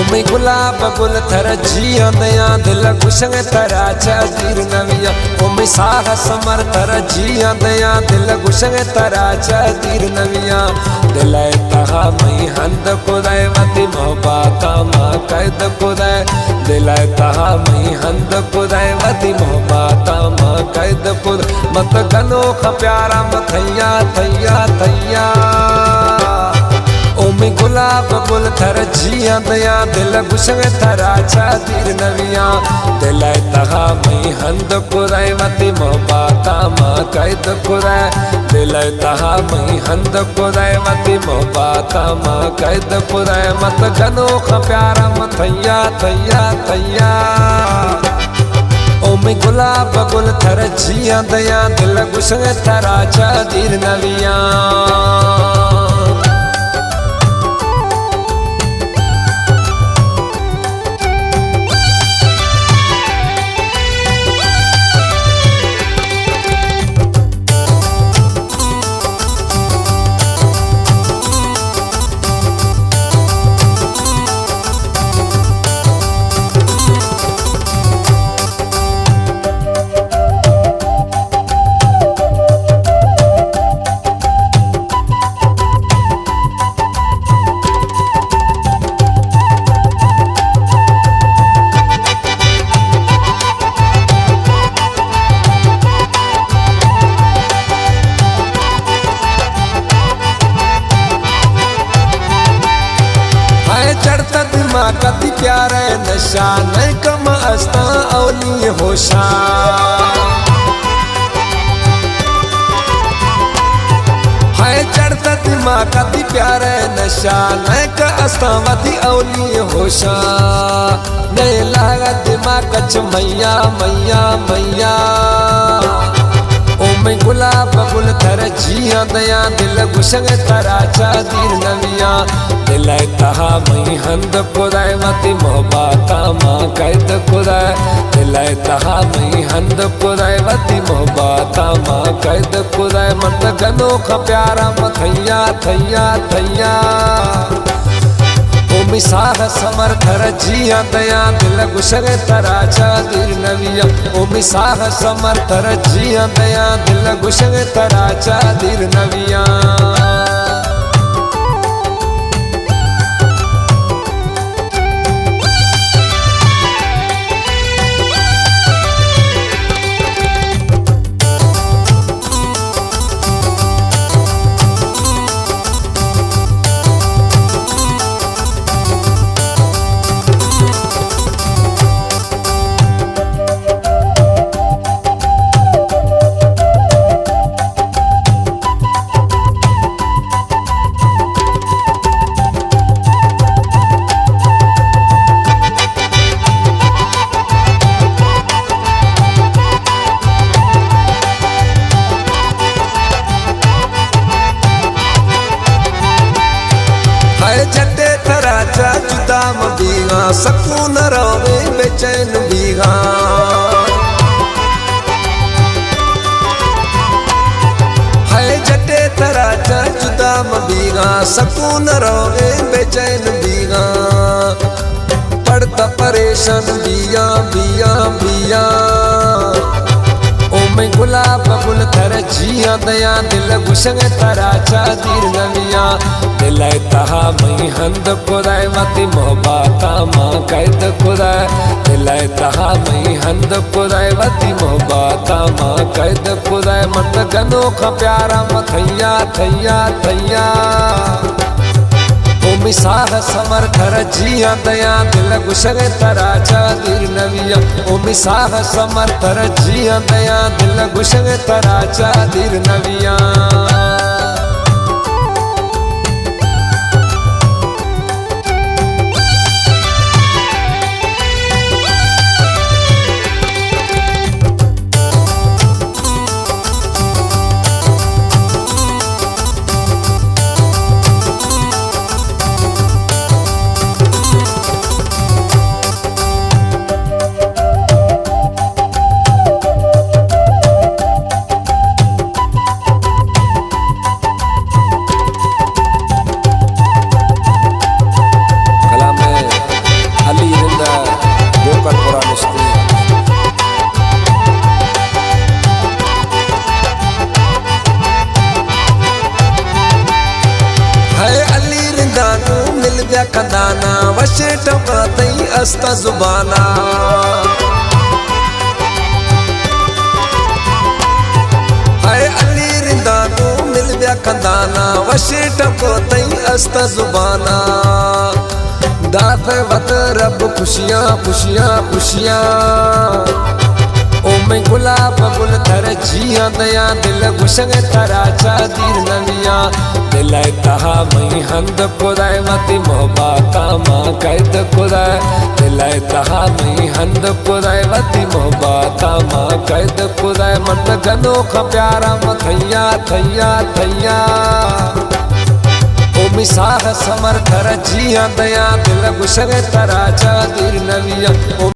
ओमे गुलाब गुल थर जिया दया दिल गुशंग तरा चीर नविया ओमे साह समर थर जिया दया दिल गुशंग तरा चीर नविया दिल तहा मई हंद कुदै वती मोहब्बता मा कैद कुदै दिल तहा मई हंद कुदै वती मोहब्बता मा कैद कुद मत गनो ख प्यारा मथैया थैया थैया ओमे गुलाब गुल थर जिया दया दिल गुशंग थरा चीर नविया दिल तहा मई हंद कुदै वती मोहब्बता मा कैद कुदै दिल तहा मई हंद कुदै वती मोहब्बता मा कैद कुदै मत गनो ख प्यारा मथैया थैया थैया ओमे गुलाब गुल थर जिया दया दिल गुशंग थरा चीर नविया चढ़ता दिमाग कति प्यारा नशा नहीं कम अस्ता औली होशा है चढ़ता दिमाग कति प्यारा नशा नहीं का अस्ता वती औली होशा नहीं लगा दिमाग कच मैया मैया मैया ओमे गुलाब गुल थर जिया दया दिल गुशंग तरा चीर नविया दिल तहा मई हंद कुदै वती मोहब्बता मा कैद कुदै दिल तहा मई हंद कुदै वती मोहब्बता मा कैद कुदै मत गनो ख प्यारा मथैया थैया थैया ओमे साह समर थर जिया दया दिल गुशंग तरा चीर नविया ओमे साह समर थर जिया दया दिल गुशंग तरा चीर नविया जटे थरा जुदा बीघा सकून रोवे बेचैन बीघा है जटे थरा जुदा बीघा सकून रोवे बेचैन बीघा पड़ता परेशान बिया बिया बिया ओमे गुलाब गुल थर जिया दया दिल गुशंग तरा चीर नविया दिल तहा मई हंद कुदै वती मोहब्बता मा कैद कुदै दिल तहा मई हंद कुदै वती मोहब्बता मा कैद कुदै मत गनो ख प्यारा मथैया थैया थैया ओमे साह समर थर जिया दया दिल गुशंग तरा चीर नविया ओमे साह समर थर जिया दया दिल गुशंग तरा चीर नविया मिलव्या कंदाना वशे टवकतई अस्ता जुबाना हाय अली रिंदानो मिलव्या कंदाना वशे टवकतई अस्ता जुबाना दात वत रब खुशियां खुशियां खुशियां ओ मैं गुलाब गुल थर जिया दया दिल गुशंग तरा चादीर नविया दिल तहा मई हंद खुदाय मति मोहब्बता मां कैद खुदाय दिल तहा मई हंद खुदाय मति मोहब्बता मां कैद खुदाय मत गनो ख प्यारा मथैया थैया थैया ओ मिसाह समर थर जिया दया दिल गुशंग तरा चादीर